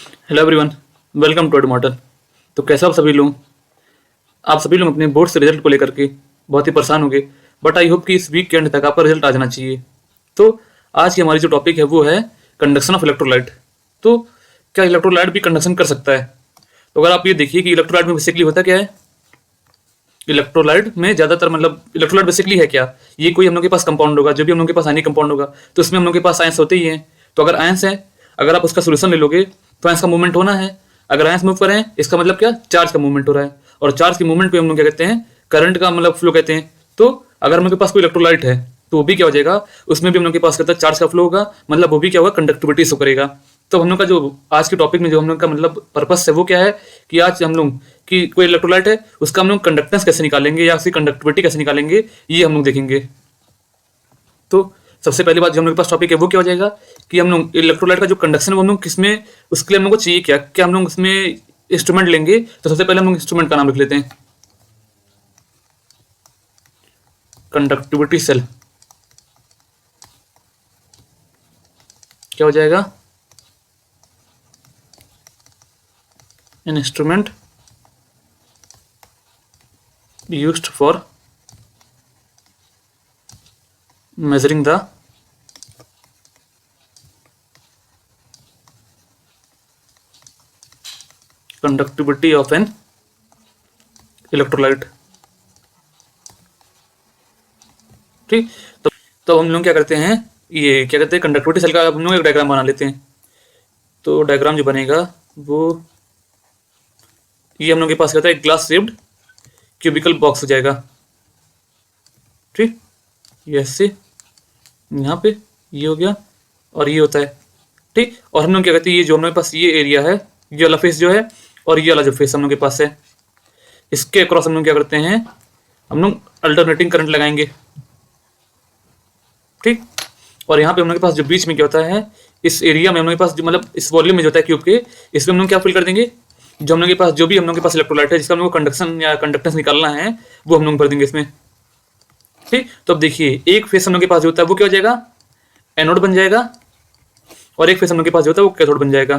Hello everyone, welcome to model. तो कैसे आप सभी लोग अपने बोर्ड से रिजल्ट को लेकर के बहुत ही परेशान होंगे। बट आई होप कि इस वीक के एंड तक आपका रिजल्ट आ जाना चाहिए। तो आज की हमारी जो टॉपिक है वो है कंडक्शन ऑफ इलेक्ट्रोलाइट। तो क्या इलेक्ट्रोलाइट भी कंडक्शन कर सकता है? तो अगर आप ये देखिए कि इलेक्ट्रोलाइट में बेसिकली होता क्या है, इलेक्ट्रोलाइट में ज़्यादातर मतलब इलेक्ट्रोलाइट बेसिकली है क्या, ये कोई हम लोग के पास कंपाउंड होगा, जो भी हम लोग के पास आयनिक कंपाउंड होगा तो उसमें हम लोग के पास आयंस होते ही हैं। तो अगर आयंस है, अगर आप उसका सोल्यूशन ले लोगे तो आयंस का मूवमेंट होना है। अगर आयंस मूव करें इसका मतलब क्या, चार्ज का मूवमेंट हो रहा है। और चार्ज की मूवमेंट को हम लोग क्या कहते हैं, करंट का मतलब फ्लो कहते हैं। तो अगर हम लोग के पास कोई इलेक्ट्रोलाइट है तो वो भी क्या हो जाएगा, उसमें भी हम लोग के पास कहता है चार्ज का फ्लो होगा, मतलब वो भी क्या होगा, कंडक्टिविटी शो करेगा। तो हम लोग का जो आज के टॉपिक में जो हम लोग का मतलब पर्पस है वो क्या है कि आज हम लोग कि कोई इलेक्ट्रोलाइट है उसका हम लोग कंडक्टेंस कैसे निकालेंगे या उसकी कंडक्टिविटी कैसे निकालेंगे, ये हम लोग देखेंगे। तो सबसे पहली बात जो हम लोग के पास टॉपिक है वो क्या हो जाएगा कि हम लोग इलेक्ट्रोलाइट का जो कंडक्शन है वो हम लोग किसमें, उसके लिए हम लोग को चाहिए क्या क्या हम लोग उसमें इंस्ट्रूमेंट लेंगे। तो सबसे पहले हम लोग इंस्ट्रूमेंट का नाम लिख लेते हैं, कंडक्टिविटी सेल। क्या हो जाएगा, an instrument used for measuring the conductivity of an electrolyte। ठीक, तो हम लोग क्या करते हैं, ये क्या कहते हैं कंडक्टिविटी सेल का हम लोग एक डायग्राम बना लेते हैं। तो डायग्राम जो बनेगा वो ये हम लोग के पास कहता है ग्लास शेप्ड क्यूबिकल बॉक्स हो जाएगा। ठीक, ये ऐसे यहाँ पे ये हो गया और ये होता है। ठीक, और हम लोग क्या कहते हैं, ये जो हमारे पास ये एरिया है, ये वाला फेस जो है और ये वाला जो फेस हम लोग के पास है, इसके अक्रॉस हम लोग क्या करते हैं, हम लोग अल्टरनेटिंग करंट लगाएंगे। ठीक, और यहाँ पे हम लोग के पास जो बीच में क्या होता है, इस एरिया में हम लोग के पास जो मतलब इस वॉल्यूम में जो होता है क्यूब के, इसमें हम लोग क्या फिल कर देंगे, जो हम लोग के पास जो भी हम लोग के पास इलेक्ट्रोलाइट है जिसका हम लोग को कंडक्शन या कंडक्टेंस निकालना है वो हम लोग भर देंगे इसमें। ठीक, तो अब देखिए एक फेस हम लोग के पास जो होता है वो क्या हो जाएगा, एनोड बन जाएगा, और एक फेस हम लोग के पास जो होता है वो कैथोड बन जाएगा।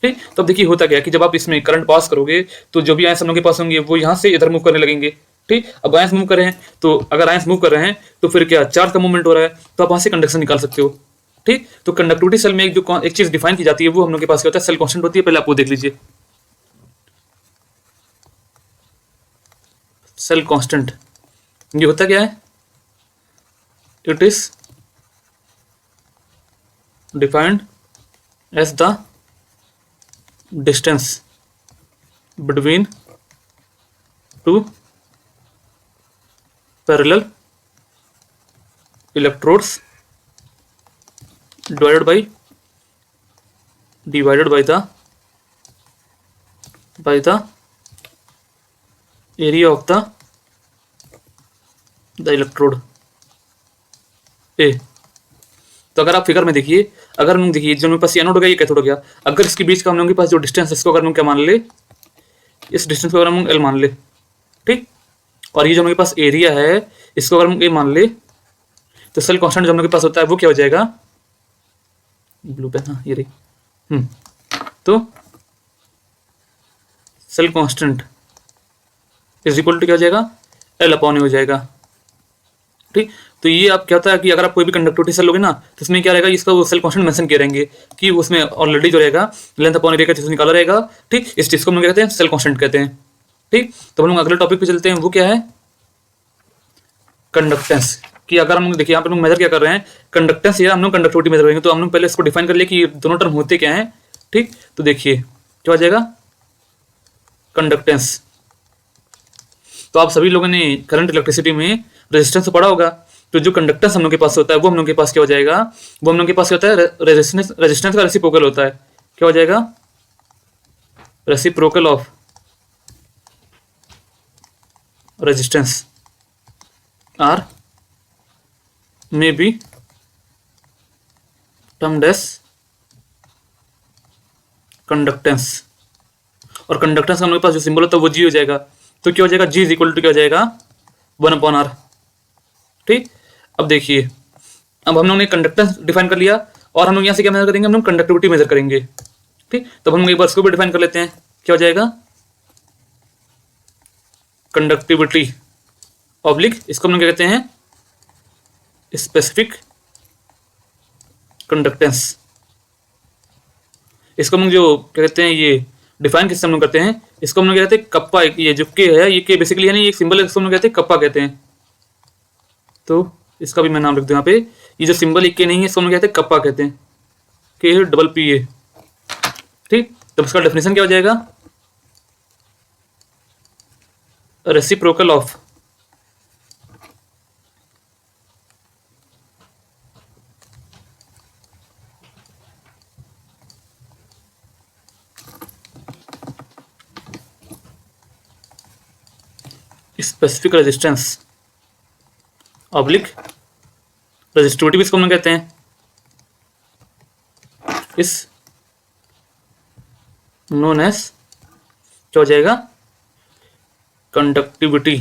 ठीक, तो अब देखिए होता क्या है कि जब आप इसमें करंट पास करोगे तो जो भी आयंस हम लोग के पास होंगे वो यहाँ से इधर मूव करने लगेंगे। ठीक, अब आयंस मूव कर रहे हैं तो अगर आयंस मूव कर रहे हैं तो फिर क्या, चार्ज का मूवमेंट हो रहा है, तो आप वहां से कंडक्शन निकाल सकते हो। ठीक, तो कंडक्टिविटी सेल में एक चीज डिफाइन की जाती है वो हम लोग के पास क्या होता है, सेल कांस्टेंट होती है। पहले आप वो देख लीजिए, सेल कांस्टेंट ये होता क्या है, it is defined as the distance between two parallel electrodes divided by the area of the electrode A। तो अगर आप फिगर में देखिए, अगर हम देखिए जो मेरे पास एनोड हो गया ये कैथोड हो गया, अगर इसके बीच का हम लोगों के पास जो डिस्टेंस है इसको अगर हम क्या मान ले, इस डिस्टेंस को अगर हम एल मान ले। ठीक, और ये जो हमारे पास एरिया है इसको अगर हम ए मान ले तो सेल कांस्टेंट जो हम लोग के पास होता है वो क्या हो जाएगा, ब्लू पेन, हाँ ये रही। तो cell constant is equal to क्या हो जाएगा, एल अपॉन ए हो जाएगा। ठीक, तो ये आप क्या होता है कि अगर आप कोई भी कंडक्टिविटी सेल लोगे ना तो इसमें क्या रहेगा, इसका वो सेल कांस्टेंट मेंशन किए रहेंगे कि उसमें ऑलरेडी जो रहेगा लेंथ अपॉन एरिया का निकाला रहेगा। ठीक, इस चीज को हम लोग कहते हैं सेल कांस्टेंट कहते हैं। ठीक, तो हम लोग अगले टॉपिक पे चलते हैं, वो क्या है, कंडक्टेंस। कि अगर हम देखिए यहाँ पे हम मेजर क्या कर रहे हैं, कंडक्टेंस या हम लोग कंडक्टिविटी मेजर करेंगे। तो हम लोग पहले इसको डिफाइन कर लिए कि दोनों टर्म होते क्या हैं। ठीक, तो देखिए क्या हो जाएगा, कंडक्टेंस। तो आप सभी लोगों ने करंट इलेक्ट्रिसिटी में रेजिस्टेंस पढ़ा होगा, तो जो कंडक्टेंस हम लोग के पास होता है वो हम लोग के पास क्या हो जाएगा, वो हम लोग के पास क्या होता है, रेजिस्टेंस का रेसिप्रोकल होता है। क्या हो जाएगा, reciprocal of resistance R may be termed as conductance. और कंडक्टेंस का हमारे पास जो सिंबल होता है वो जी हो जाएगा। तो क्या हो जाएगा, जी इज इक्वल टू क्या हो जाएगा, 1/r। ठीक, अब देखिए अब हम लोगों ने कंडक्टेंस डिफाइन कर लिया और हम लोग यहाँ से क्या मेजर करेंगे, हम लोग कंडक्टिविटी मेजर करेंगे। ठीक, तब हम एक बार इसको भी डिफाइन कर लेते हैं। क्या हो जाएगा, कंडक्टिविटी ऑब्लिक, इसको हम क्या कहते हैं, स्पेसिफिक कंडक्टेंस। इसको हम जो क्या कहते हैं, ये डिफाइन किससे हम लोग करते हैं, इसको हम लोग क्या कहते हैं, कप्पा। ये जो के है, ये के बेसिकली है नहीं, एक सिंबल है, इसको हम लोग कहते हैं कप्पा कहते हैं। तो इसका भी मैं नाम लिख दूं यहाँ पे, ये जो सिंबल एक के नहीं है, इसको हम लोग कहते हैं कप्पा कहते हैं, के डबल पी ए। ठीक, तो इसका डेफिनेशन क्या हो जाएगा, reciprocal of specific resistance oblique resistivity भी इसको हम लोग कहते हैं। इस नोन एज क्या हो जाएगा, कंडक्टिविटी,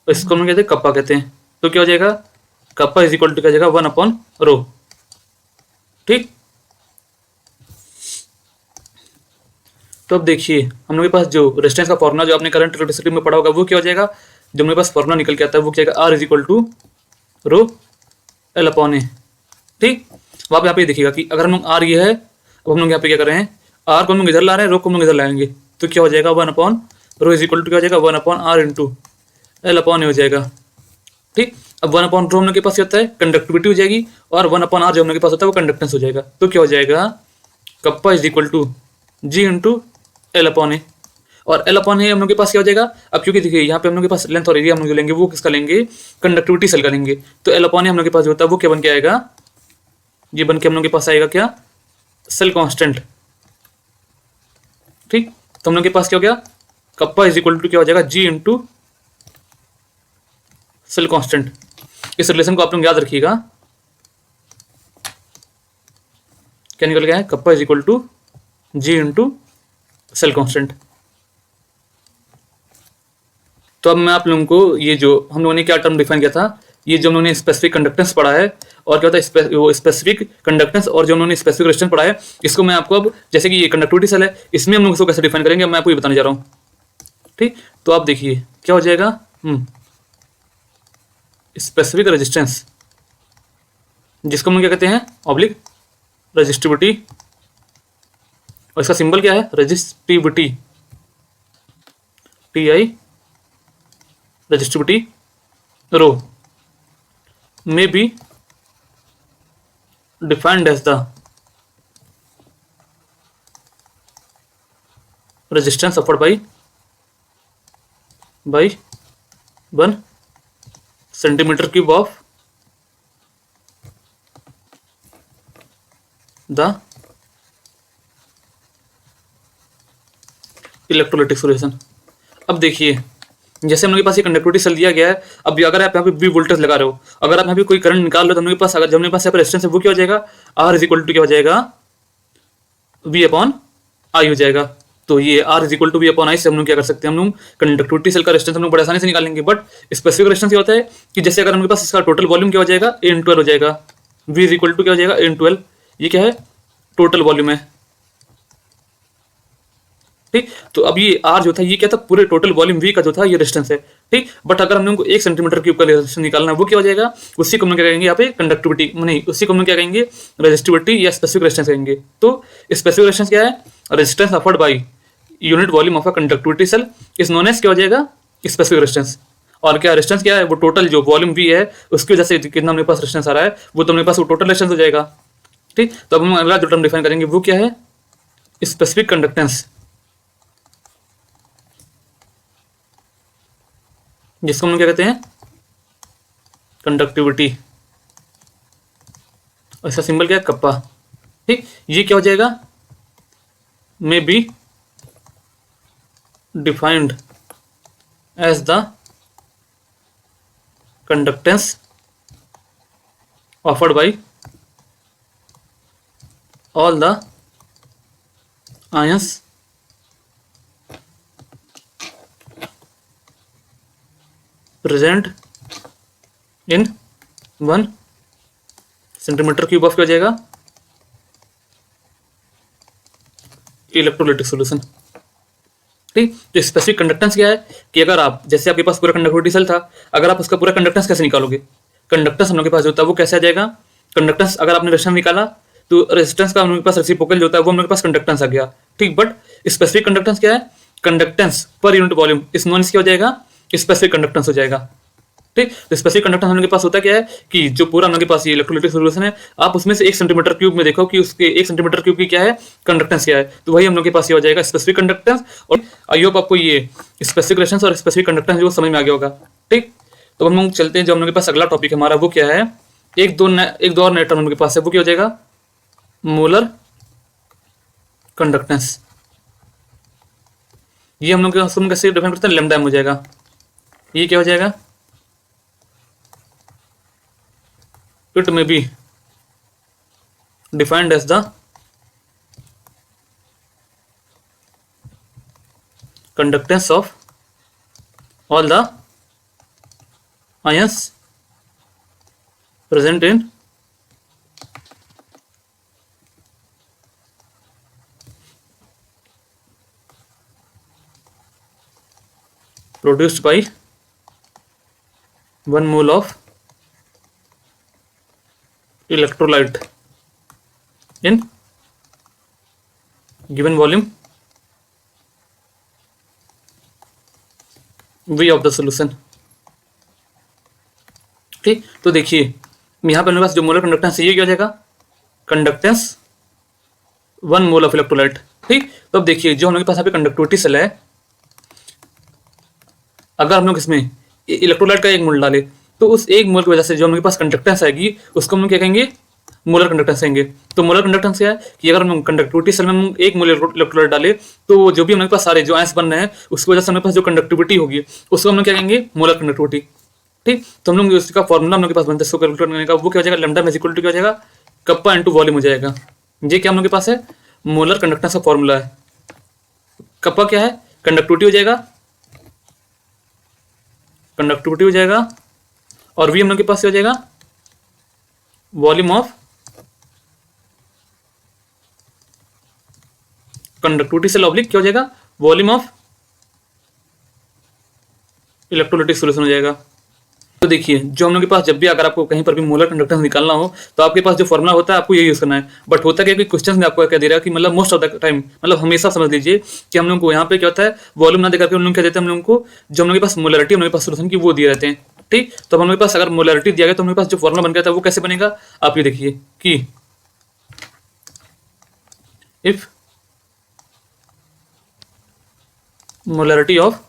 इसको हम कहते हैं कप्पा कहते हैं। तो क्या हो जाएगा, कप्पा इज इक्वल टू क्या हो जाएगा, 1/ρ। ठीक, तो अब देखिए हम लोग के पास जो रेजिस्टेंस का फॉर्मूला जो आपने करंट इलेक्ट्रिसिटी में पढ़ा होगा, वो क्या हो जाएगा, जो मेरे पास फॉर्मूला निकल के आता है वो क्या है, R is equal to ρ L/A। ठीक, अब आप यहाँ पे देखिएगा कि अगर हम लोग R ये है, अब हम लोग यहाँ पे क्या कर रहे हैं, R को हम लोग इधर ला रहे हैं, ρ को हम लोग इधर लाएंगे, तो क्या हो जाएगा, 1/ρ इज इक्वल टू क्या हो जाएगा, 1/R इंटू L/A हो जाएगा। ठीक, अब 1/ρ हम लोग के पास क्या होता है, कंडक्टिविटी हो जाएगी, और 1/R जो हम लोग के पास होता है वो कंडक्टेंस हो जाएगा। तो क्या हो जाएगा, kappa is equal to G into L/A, और L/A हम लोग के पास क्या हो जाएगा, अब क्योंकि देखिए यहाँ पे हम लोग के पास लेंथ और एरिया हम लोग जो लेंगे वो किसका लेंगे, कंडक्टिविटी सेल का लेंगे। तो L/A हम लोग के पास जो होता है वो क्या बन के आएगा, ये बन के हम लोग के पास आएगा क्या, सेल कांस्टेंट। ठीक, तो हम लोग के पास क्या हो गया, कप्पा इज इक्वल टू क्या हो जाएगा, G इंटू सेल कांस्टेंट। इस रिलेशन को आप लोग याद रखिएगा, क्या निकल गया है, kappa is equal to G into cell constant. तो अब मैं आप लोगों को ये जो हम लोगों ने क्या टर्म डिफाइन किया था, ये जो हम लोगों ने स्पेसिफिक कंडक्टेंस पढ़ा है, और क्या होता है वो स्पेसिफिक कंडक्टेंस, और जो उन्होंने स्पेसिफिक रेजिस्टेंस पढ़ा है, इसको मैं आपको अब, जैसे कि ये कंडक्टिविटी सेल है, इसमें हम लोग इसको कैसे डिफाइन करेंगे मैं आपको ये बताने जा रहा हूँ। ठीक, तो आप देखिए क्या हो जाएगा, स्पेसिफिक रेजिस्टेंस, जिसको हम क्या कहते हैं, ऑब्लिक रेजिस्टिविटी, और इसका सिंबल क्या है, resistivity, TI resistivity ρ may be defined as the resistance offered by 1 centimeter cube of the electrolytic solution. अब देखिए जैसे हम लोग के पास ये कंडक्टिविटी सेल दिया गया है, अब अगर आप यहाँ पे V वोल्टेज लगा रहे हो, अगर आप यहाँ पे कोई करंट निकाल रहे हो, तो हम लोग के पास, अगर जब मेरे पास यहाँ पे रेजिस्टेंस है वो क्या हो जाएगा, R इज इक्वल टू क्या हो जाएगा, V/I हो जाएगा। तो ये R is equal to V/I से हम लोग क्या कर सकते हैं, हम लोग कंडक्टिविटी सेल का रेजिस्टेंस हम लोग बड़े आसानी से निकालेंगे। बट स्पेसिफिक रेजिस्टेंस क्या होता है कि जैसे अगर हमारे पास इसका टोटल वॉल्यूम क्या हो जाएगा, A/L हो जाएगा, V इज इक्वल टू क्या हो जाएगा, A/L, ये क्या है, टोटल वॉल्यूम है। ठीक, तो अब ये R जो था ये क्या था, पूरे टोटल वॉल्यूम V का जो था ये रेजिस्टेंस है। ठीक, बट अगर हम लोगों को 1 सेंटीमीटर क्यूब का रेजिस्टेंस निकालना है, वो क्या हो जाएगा, उसी को हम क्या कहेंगे यहाँ पे, कंडक्टिविटी नहीं, उसी को हम क्या कहेंगे, रेजिस्टिविटी या स्पेसिफिक रेजिस्टेंस कहेंगे। तो स्पेसिफिक रेजिस्टेंस क्या है, resistance offered by unit volume of a conductivity cell is known as क्या हो जाएगा, स्पेसिफिक रेजिस्टेंस। और क्या रेजिस्टेंस क्या है, वो टोटल जो वॉल्यूम V है उसकी वजह से कितना हमारे पास रेजिस्टेंस आ रहा है, वो तो हमारे पास वो टोटल रेजिस्टेंस हो जाएगा। ठीक, तो अब हम अगला जो टर्म डिफाइन करेंगे वो क्या है, स्पेसिफिक कंडक्टेंस, जिसको हम क्या कहते हैं, कंडक्टिविटी, और इसका सिंबल क्या है, कप्पा। ठीक, ये क्या हो जाएगा, may be defined as the conductance offered by all the ions present in 1 centimetre cube of क्या हो जाएगा, इलेक्ट्रोलाइटिक सोल्यूशन। ठीक, तो स्पेसिफिक कंडक्टेंस क्या है कि अगर आप, जैसे आपके पास पूरा कंडक्टिविटी सेल था, अगर आप उसका पूरा कंडक्टेंस कैसे निकालोगे, कंडक्टेंस हम लोग के पास जो होता है वो कैसे आ जाएगा, कंडक्टेंस अगर आपने रेजिस्टेंस निकाला तो रेजिस्टेंस का हम लोग के पास रेसिप्रोकल जो होता है वो हम लोग के पास कंडक्टेंस आ गया। ठीक, बट स्पेसिफिक कंडक्टेंस क्या है, कंडक्टेंस पर यूनिट वॉल्यूम इस नॉन क्या हो जाएगा, स्पेसिफिक कंडक्टेंस हो जाएगा। ठीक, तो स्पेसिफिक कंडक्टेंस हम लोग के पास होता क्या है कि जो पूरा हम लोग के पास ये इलेक्ट्रोलाइटिक सोल्यूशन है, आप उसमें से 1 सेंटीमीटर क्यूब में देखो कि उसके 1 सेंटीमीटर क्यूब की क्या है, कंडक्टेंस क्या है, तो वही हम लोग के पास ये हो जाएगा स्पेसिफिक कंडक्टेंस। और आई होप आपको ये स्पेसिफिक रेजिस्टेंस और स्पेसिफिक कंडक्टेंस जो समझ में आ गया होगा। ठीक, तो हम लोग चलते हैं, जो हम लोग के पास अगला टॉपिक है हमारा वो क्या है, एक दो और नए टर्म हम लोग के पास है, वो क्या हो जाएगा, मोलर कंडक्टेंस। ये हम लोग कैसे डिफाइन करते हैं, लैम्डा एम हो जाएगा। ये क्या हो जाएगा, it may be defined as the conductance of all the ions present in produced by 1 mole of electrolyte in given volume V of the solution। ठीक, तो देखिए यहाँ पे मेरे पास जो मोलर कंडक्टेंस है ये क्या हो जाएगा, कंडक्टेंस 1 मोल ऑफ इलेक्ट्रोलाइट। ठीक, तो अब देखिए जो हम लोग के पास यहाँ पे कंडक्टिविटी सेल है, अगर हम लोग इसमें इलेक्ट्रोलाइट का 1 मोल डाले तो उस 1 मोल की वजह से जो हम लोग के पास कंडक्टेंस आएगी उसको हम लोग क्या कहेंगे, मोलर कंडक्टेंस कहेंगे। तो मोलर कंडक्टेंस क्या है कि अगर हम कंडक्टिविटी सेल में 1 मोल इलेक्ट्रोलाइट डाले तो जो भी हमारे पास सारे जो आयंस बन रहे हैं उसकी वजह से हमारे पास जो कंडक्टिविटी होगी उसको हम लोग क्या कहेंगे, मोलर कंडक्टिविटी। ठीक, तो हम लोग उसका फॉर्मूला हम लोग के पास बनता है इसको कैलकुलेट करने का, वो क्या हो जाएगा, लैम्डा इज इक्वल टू क्या हो जाएगा, कप्पा इनटू वॉल्यूम हो जाएगा। ये क्या हम लोग के पास है, मोलर कंडक्टेंस का फॉर्मूला है। कप्पा क्या है, कंडक्टिविटी हो जाएगा, कंडक्टिविटी हो जाएगा, और वी हम लोग के पास हो जाएगा volume of conductivity cell oblique क्या हो जाएगा, वॉल्यूम ऑफ इलेक्ट्रोलाइटिक सॉल्यूशन हो जाएगा। तो देखिए जो हम लोग के पास जब भी अगर आपको कहीं पर भी मोलर कंडक्टेंस निकालना हो तो आपके पास जो फॉर्मुला होता है आपको ये यूज करना है। बट होता क्या है कि क्वेश्चन में आपको क्या दे रहा है कि मतलब मोस्ट ऑफ द टाइम, मतलब हमेशा समझ लीजिए कि हम लोग को यहाँ पे क्या होता है, वॉल्यूम ना देकर के हम लोग क्या देते हैं, हम लोग को जो हम लोग के पास मोलरिटी हम लोग के पास सोल्यूशन की वो दिए रहते हैं। ठीक, तो हम लोग के पास अगर मोलरिटी दिया गया तो हम लोग के पास जो फॉर्मुला बन गया था वो कैसे बनेगा, आप ये देखिए कि if molarity of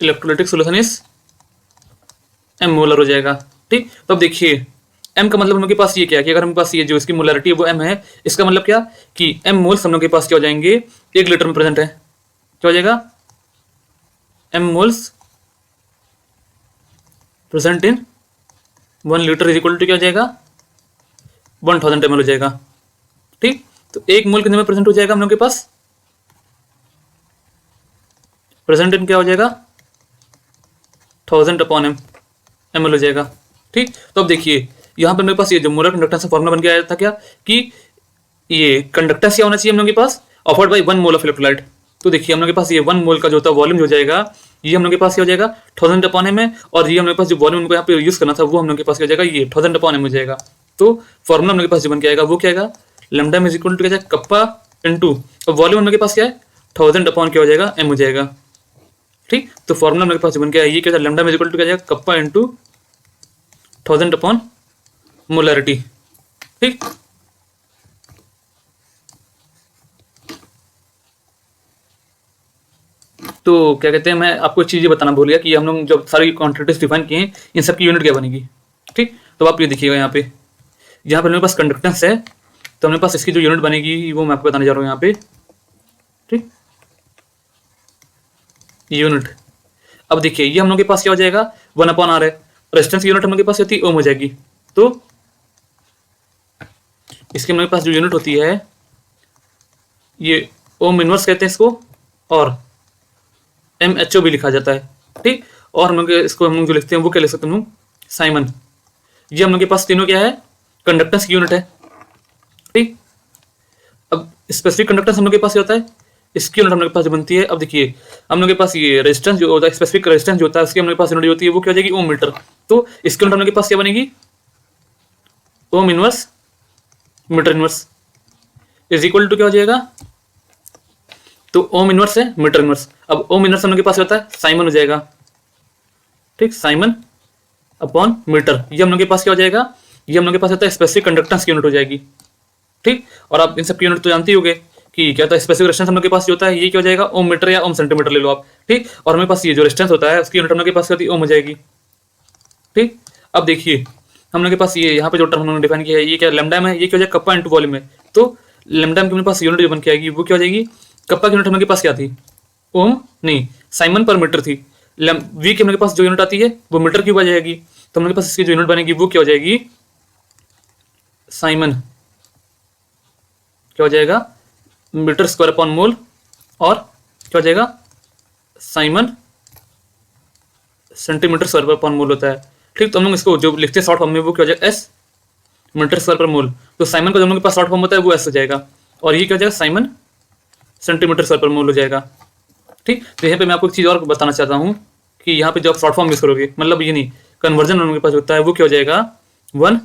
electrolytic solution is M molar हो जाएगा। ठीक, तो अब देखिए एम का मतलब हम लोग के पास ये क्या है कि अगर हमारे पास ये जो इसकी मोलरिटी है वो एम है, इसका मतलब क्या कि एम मोल्स हम लोग के पास क्या हो जाएंगे, 1 लीटर में प्रेजेंट है, क्या हो जाएगा, M moles present in 1 litre is equal to क्या हो जाएगा, 1000 ml हो जाएगा। ठीक, तो 1 मोल कितने में प्रेजेंट हो जाएगा हम लोग के पास, प्रेजेंट इन क्या हो जाएगा, 1000/ml हो जाएगा। ठीक, तो अब देखिए यहाँ पर मेरे पास ये जो मोलर कंडक्टेंस का फॉर्मूला बन गया था क्या कि ये कंडक्टेंस क्या होना चाहिए हम लोग के पास, offered by 1 mole of electrolyte. तो देखिए हम लोग के पास ये 1 मोल का जो होता है वॉल्यूम हो जाएगा, ये हम लोग के पास क्या हो जाएगा 1000/m, और ये हम लोग के पास जो वॉल्यूम उनको यहाँ पे यूज करना था वो हम लोग के पास क्या हो जाएगा, ये 1000/m हो जाएगा। तो फॉर्मूला हम लोग के पास जो बन के आएगा वो क्या आएगा, लैम्डा इज इक्वल टू क्या है, कप्पा इनटू, और वॉल्यूम हम लोग के पास क्या है 1000/m क्या हो जाएगा, m हो जाएगा। ठीक, तो फॉर्मूला मेरे पास बन गया ये क्या, लैम्डा इज इक्वल टू क्या जाएगा, कप्पा इनटू 1000/मोलरिटी। ठीक, तो क्या कहते हैं, मैं आपको एक चीज ये बताना भूल गया कि हम लोग जब सारी क्वांटिटीज डिफाइन किए हैं इन सब की यूनिट क्या बनेगी। ठीक, तो आप ये देखिएगा यहाँ पे मेरे पास कंडक्टेंस है तो मेरे पास इसकी जो यूनिट बनेगी वो मैं आपको बताने जा रहा हूँ यहाँ पे। ठीक, यूनिट, अब देखिए ये हम लोग के पास क्या हो जाएगा, 1/r है, रेजिस्टेंस की यूनिट हम लोग के पास होती है ओम हो जाएगी। तो इसके मेरे पास जो यूनिट होती है ये ओम इनवर्स कहते हैं इसको, और MHO भी लिखा जाता है। ठीक, और हम लोग इसको हम लोग जो लिखते हैं वो क्या लिख सकते हैं हम लोग, साइमन। ये हम लोग के पास तीनों क्या है, कंडक्टेंस की यूनिट है। ठीक, स्पेसिफिक कंडक्टेंस हम लोग के पास ये होता है, इसकी यूनिट हम लोग के पास जो बनती है, अब देखिए हम लोग के पास ये रेजिस्टेंस जो होता है, स्पेसिफिक रेजिस्टेंस जो होता है, उसकी हम लोग के पास यूनिट जो होती है वो क्या हो जाएगी, ओम मीटर। तो इसकी यूनिट हम लोग के पास क्या बनेगी, ohm inverse metre inverse is equal to क्या हो जाएगा, तो ओम इनवर्स है मीटर इनवर्स। अब ओम इनवर्स हम लोग के पास होता है साइमन हो जाएगा, ठीक, साइमन अपॉन मीटर। ये हम लोग के पास क्या हो जाएगा, ये हम लोग के पास होता है स्पेसिफिक कंडक्टेंस की यूनिट हो जाएगी, ठीक। और आप इन सब की यूनिट तो जानते ही होंगे कि क्या होता है, स्पेसिफिक रेजिस्टेंस हम लोग के पास जो होता है ये क्या हो जाएगा, ओम मीटर या ओम सेंटीमीटर ले लो आप, ठीक। और हमारे पास ये जो रेजिस्टेंस होता है उसकी यूनिट हम लोग के पास क्या होती है, ओम हो जाएगी, ठीक। अब देखिए हम लोग के पास ये यहाँ पे जो टर्म हमने डिफाइन किया है, ये क्या लैम्डा है, ये क्या हो जाएगा, कप्पा इंटू वॉल्यूम है। तो लैम्डा के पास यूनिट जो बन के आएगी वो क्या हो जाएगी, कप्पा की यूनिट हम लोग के पास क्या थी, ओम नहीं साइमन पर मीटर थी। वी के हम लोग के पास जो यूनिट आती है वो मीटर क्यूब आ जाएगी। तो हम लोग के पास इसकी जो यूनिट बनेगी वो क्या हो जाएगी, साइमन क्या हो जाएगा, मीटर स्क्वायर अपॉन मोल, और क्या हो जाएगा, Simon centimetre square upon mole होता है, ठीक। तो हम लोग इसको जो लिखते हैं शॉर्ट फॉर्म में वो क्या हो जाएगा, एस मीटर स्क्वायर पर मोल। तो साइमन का जो हम लोग के पास शॉर्ट फॉर्म होता है वो एस हो जाएगा, और ये क्या हो जाएगा, साइमन सेंटीमीटर स्क्वायर पर मोल हो जाएगा, ठीक। तो यहाँ पे मैं आपको एक चीज़ और बताना चाहता हूँ कि यहाँ पे जो आप शॉर्ट फॉर्म यूज करोगे, मतलब ये नहीं कन्वर्जन हम लोग के पास होता है वो क्या हो जाएगा, 1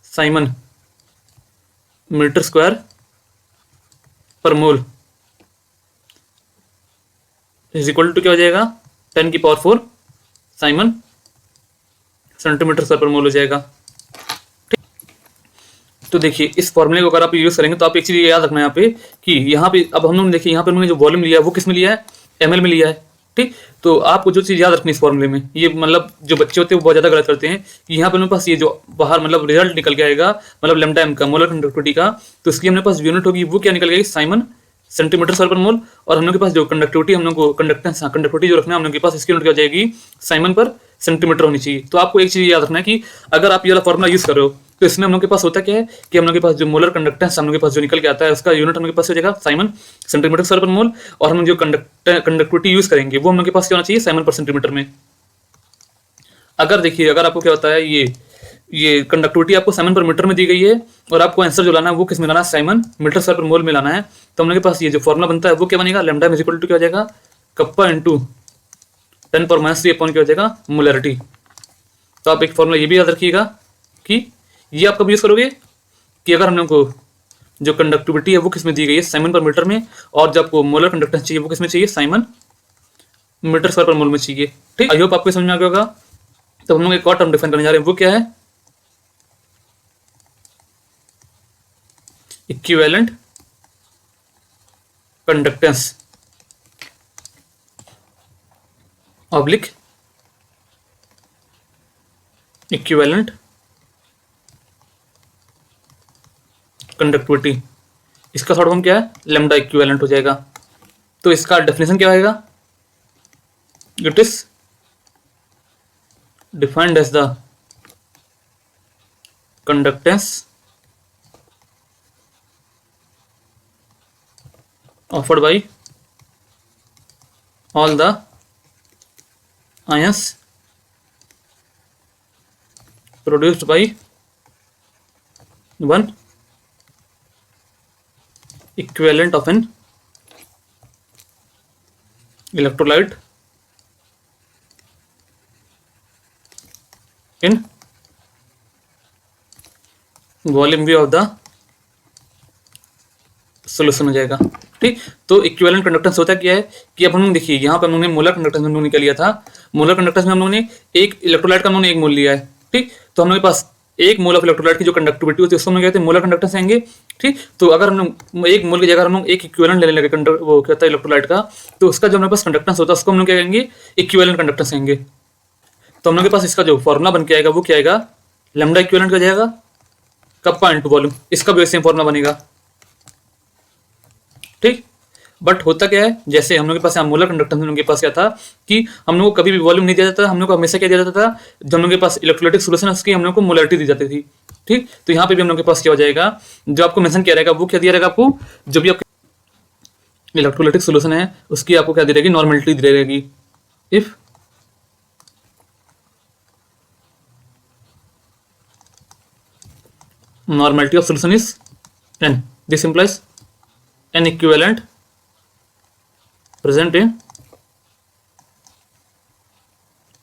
साइमन मीटर स्क्वायर पर मोल इज इक्वल टू क्या हो जाएगा, 10 की पावर 4 साइमन सेंटीमीटर स्क्वायर पर मोल हो जाएगा, ठीक। तो देखिए इस फॉर्मूले को अगर आप यूज करेंगे तो आप एक चीज याद रखना है यहाँ पे कि यहाँ पे अब हम लोग देखिए यहाँ पे उन्होंने जो वॉल्यूम लिया है वो किस में लिया है, एमएल में लिया है, ठीक। तो आपको जो चीज़ याद रखनी है इस फॉर्मूले में, ये मतलब जो बच्चे होते हैं वो बहुत ज़्यादा गलत करते हैं कि यहाँ पे उनके पास ये जो बाहर मतलब रिजल्ट निकल के आएगा, मतलब लैम्डा एम का मोलर कंडक्टिविटी का, तो इसकी हमारे पास यूनिट होगी वो क्या निकल गई, साइमन सेंटीमीटर स्क्वायर पर मोल। और हम लोग के पास जो कंडक्टिविटी हम लोग को कंडक्टेंस कंडक्टिविटी जो रखना है हम लोग के पास इसकी यूनिट क्या हो जाएगी, साइमन पर सेंटीमीटर होनी चाहिए। तो आपको एक चीज़ याद रखना है कि अगर आप ये वाला फॉर्मूला यूज़ कर रहे हो तो इसमें हम लोग के पास होता क्या है कि हम लोग के पास जो मोलर कंडक्टेंस हम लोग के पास जो निकल के आता है उसका यूनिट हम लोग के पास हो जाएगा साइमन सेंटीमीटर स्क्वायर पर मोल, और हम जो कंडक्टिविटी यूज़ करेंगे वो हम लोग के पास क्या होना चाहिए, साइमन पर सेंटीमीटर में। अगर देखिए अगर आपको क्या होता है, ये कंडक्टिविटी आपको साइमन पर मीटर में दी गई है और आपको आंसर जो लाना है वो किस में लाना है, साइमन मीटर स्क्वायर पर मोल में लाना है। तो हम लोग के पास ये जो फॉर्मुला बनता है वो क्या बनेगा, लैम्डा इज इक्वल टू क्या हो जाएगा, कप्पा इंटू 10⁻³ अपॉन क्या हो जाएगा, मोलरिटी। तो आप एक फॉर्मूला ये भी याद रखिएगा कि ये आप कब यूज करोगे कि अगर हम लोग को जो कंडक्टिविटी है वो किस में दी गई है, साइमन पर मीटर में, और जब आपको मोलर कंडक्टेंस चाहिए वो किस में चाहिए, साइमन मीटर स्क्वायर पर मोल में चाहिए, ठीक। आई होप आपको समझ में आ गया होगा। तो हम लोग एक और टर्म डिफाइन करने जा रहे हैं वो क्या है, equivalent conductance oblique equivalent conductivity. इसका शॉर्ट फॉर्म क्या है, लैम्डा इक्विवेलेंट हो जाएगा। तो इसका डेफिनेशन क्या आएगा, it is defined as the conductance offered by all the ions produced by one equivalent of an electrolyte in volume V of the solution हो जाएगा, ठीक। तो इक्विवेलेंट कंडक्टेंस होता क्या है कि अब हम लोग देखिए यहाँ पे हम लोगों ने मोलर कंडक्टेंस हम लोगों ने क्या लिया था, मोलर कंडक्टेंस में हम लोगों ने एक इलेक्ट्रोलाइट का हम लोगों ने एक मोल लिया है, ठीक। तो हम लोग के पास एक मोल ऑफ इलेक्ट्रोलाइट की जो कंडक्टिविटी होती है उसको हम लोग कहते हैं मोलर कंडक्टेंस आएंगे, ठीक। तो अगर हम लोग एक मोल की जगह हम लोग एक इक्विवेलेंट लेने लगे वो क्या होता है इलेक्ट्रोलाइट का, तो उसका जो हमारे पास कंडक्टेंस होता है उसको हम लोग क्या कहेंगे, इक्विवेलेंट कंडक्टेंस आएंगे। तो हम लोग के पास इसका जो फॉर्मुला बन के आएगा वो क्या आएगा, लैम्डा इक्विवेलेंट का जाएगा कप्पा इंटू वॉल्यूम, इसका भी सेम फॉर्मुला बनेगा, ठीक। बट होता क्या है, जैसे हम लोग के पास यहाँ मोलर कंडक्टेंस हम लोग के पास क्या था कि हम लोग को कभी भी वॉल्यूम नहीं दिया जाता, हम लोग को हमेशा क्या दिया जाता था, जब हम लोग के पास इलेक्ट्रोलाइटिक सोल्यूशन है उसकी हम लोग को मोलरिटी दी जाती थी, ठीक। तो यहाँ पे भी हम लोग के पास क्या हो जाएगा, जो आपको मेंशन किया रहेगा वो क्या दिया रहेगा आपको, जो भी आपका इलेक्ट्रोलाइटिक सोल्यूशन है उसकी आपको क्या दी रहेगी, नॉर्मलिटी दी रहेगी। If normality of solution is n, this implies N equivalent present in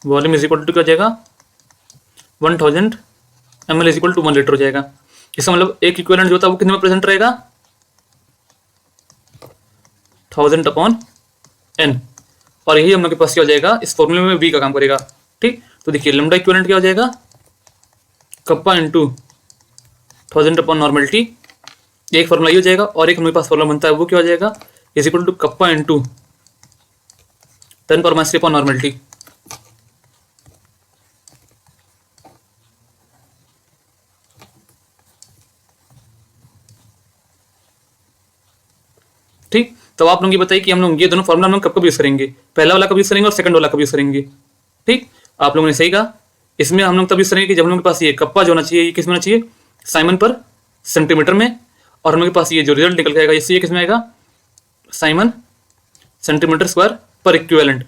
volume is equal to क्या हो जाएगा 1000 ml is equal to 1 litre हो जाएगा। इसका मतलब एक इक्विवेलेंट जो होता है वो कितने में प्रेजेंट रहेगा 1000 अपॉन n, और यही हम लोग के पास क्या हो जाएगा इस फॉर्मूले में v का काम करेगा। ठीक, तो देखिए लैम्डा इक्विवेलेंट क्या हो जाएगा कप्पा इंटू 1000 अपॉन नॉर्मेलिटी, एक फॉर्मूला ये हो जाएगा, और एक हमारे पास फॉर्मूला बनता है वो क्या हो जाएगा is equal to kappa into 10 power minus 3 upon normality. ठीक, तो आप लोग ये बताइए कि हम लोग ये दोनों फॉर्मूला हम लोग कब कब यूज करेंगे, पहला वाला कब यूज करेंगे और सेकंड वाला कब यूज करेंगे। ठीक, आप लोगों ने सही कहा, इसमें हम लोग तब यूज करेंगे कि जब हम लोग के पास ये कप्पा जो होना चाहिए ये किस में होना चाहिए साइमन पर सेंटीमीटर में, और हम लोग के पास ये जो रिजल्ट निकल के आएगा ये किस में आएगा साइमन सेंटीमीटर स्क्वायर पर इक्विवेलेंट।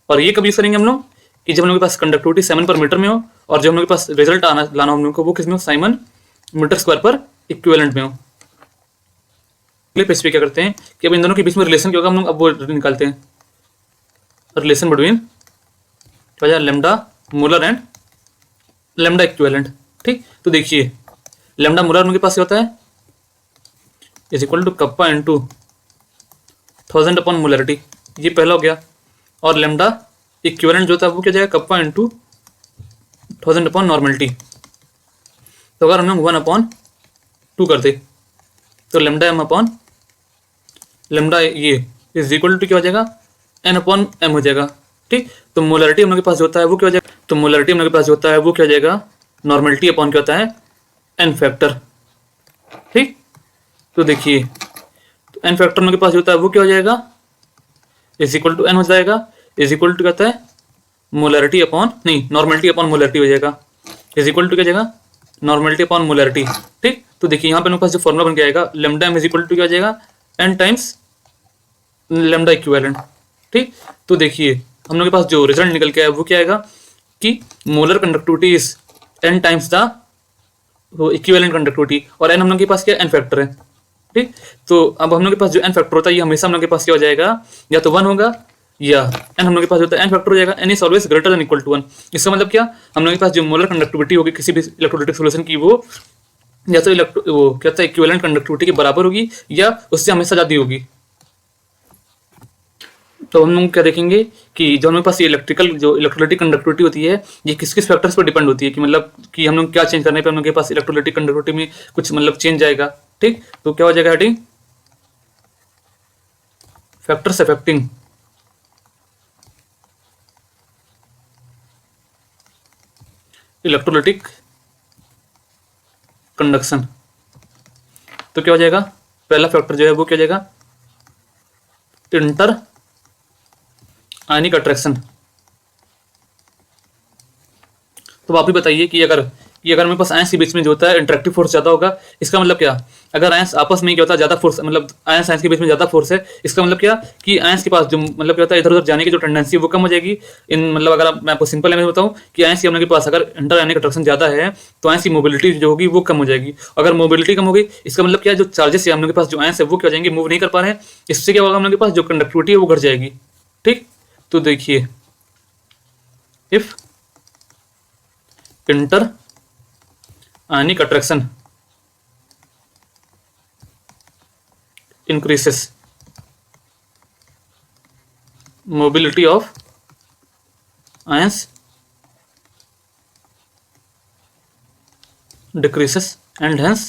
और ये कब यूज करेंगे हम लोग कि जब हम लोग के पास कंडक्टिविटी साइमन पर मीटर में हो, और जब हम लोग के पास रिजल्ट लाना हम लोग को वो किस में हो साइमन मीटर स्क्वायर पर इक्विवेलेंट में हो। पे क्या करते हैं कि अब इन दोनों के बीच में रिलेशन क्या होगा हम लोग अब वो निकालते हैं, रिलेशन बिटवीन क्या lambda molar and lambda equivalent. ठीक, तो देखिए लेमडा मोलर उनके पास क्या होता है is equal to kappa into 1000 upon molarity, ये पहला हो गया, और लेमडा इक्विवेलेंट जो होता है वो क्या जाएगा कप्पा इंटू 1000 अपॉन नॉर्मेलिटी। तो अगर हम लोग 1/2 कर दे तो लेमडा एम अपॉन लेमडा ये इज इक्वल टू क्या हो जाएगा n अपॉन m हो जाएगा। ठीक, तो मोलरिटी हम लोग के पास जो होता है वो क्या हो जाएगा, तो मोलरिटी हम लोग के पास जो होता है वो क्या हो जाएगा नॉर्मेलिटी अपॉन क्या होता है n फैक्टर। ठीक, तो देखिए तो n फैक्टर हम लोग के पास जो होता है वो क्या हो जाएगा इज इक्वल टू n हो जाएगा, इज इक्वल टू क्या होता है मोलरिटी अपॉन नहीं नॉर्मेलिटी अपॉन मोलरिटी हो जाएगा, इज इक्वल टू क्या जाएगा नॉर्मेलिटी अपॉन मोलरिटी। ठीक, तो देखिए यहाँ पे मेरे पास जो फॉर्मूला बन के आएगा lambda M is equal to क्या हो जाएगा n टाइम्स लेमडा इक्विवेलेंट। ठीक, तो देखिए हम लोग के पास जो रिजल्ट निकल के आया वो क्या आएगा कि molar conductivity is n times the equivalent conductivity, और n हम लोग के पास क्या n फैक्टर है। ठीक, तो अब हम लोग के पास जो n फैक्टर होता है ये हमेशा हम लोग के पास क्या हो जाएगा या तो 1 होगा या n हम लोग के पास होता है n फैक्टर हो जाएगा, n is always greater than equal to 1। इसका मतलब क्या हम लोग के पास जो मोलर कंडक्टिविटी होगी किसी भी इलेक्ट्रोलाइटिक सॉल्यूशन की वो या तो वो क्या होता है इक्विवेलेंट कंडक्टिविटी के बराबर होगी या उससे हमेशा ज़्यादा होगी। तो हम लोग क्या देखेंगे कि जो हमारे पास ये जो इलेक्ट्रोलाइटिक कंडक्टिविटी होती है ये किस किस फैक्टर्स पर डिपेंड होती है, कि मतलब कि हम लोग क्या चेंज करने पे हम लोग के पास इलेक्ट्रोलाइटिक कंडक्टिविटी में कुछ मतलब चेंज आएगा। ठीक, तो क्या हो जाएगा heading factors affecting electrolytic conduction. तो क्या हो जाएगा पहला फैक्टर जो है वो क्या हो जाएगा इंटर आयनिक अट्रैक्शन। तो आप भी बताइए कि अगर मेरे पास आयंस के बीच में जो होता है इंटरेक्टिव फोर्स ज़्यादा होगा, इसका मतलब क्या अगर आयंस आपस में क्या होता है ज़्यादा फोर्स मतलब आयंस आयंस के बीच में ज़्यादा फोर्स है, इसका मतलब क्या कि आयंस के पास जो मतलब क्या होता है इधर उधर जाने की जो टेंडेंसी है वो कम हो जाएगी। इन मतलब अगर मैं आपको सिंपल में बताऊँ कि आयंस के हम लोग के पास अगर इंटर आयनिक अट्रैक्शन ज़्यादा है तो आयंस की मोबिलिटी जो होगी वो कम हो जाएगी। अगर मोबिलिटी कम होगी इसका मतलब क्या जो चार्जेस है हम लोग के पास जो आयंस है वो क्या हो जाएंगे मूव नहीं कर पा रहे हैं, इससे क्या होगा हम लोग के पास जो कंडक्टिविटी है वो घट जाएगी। ठीक, तो देखिए if inter ionic attraction increases mobility of ions decreases and hence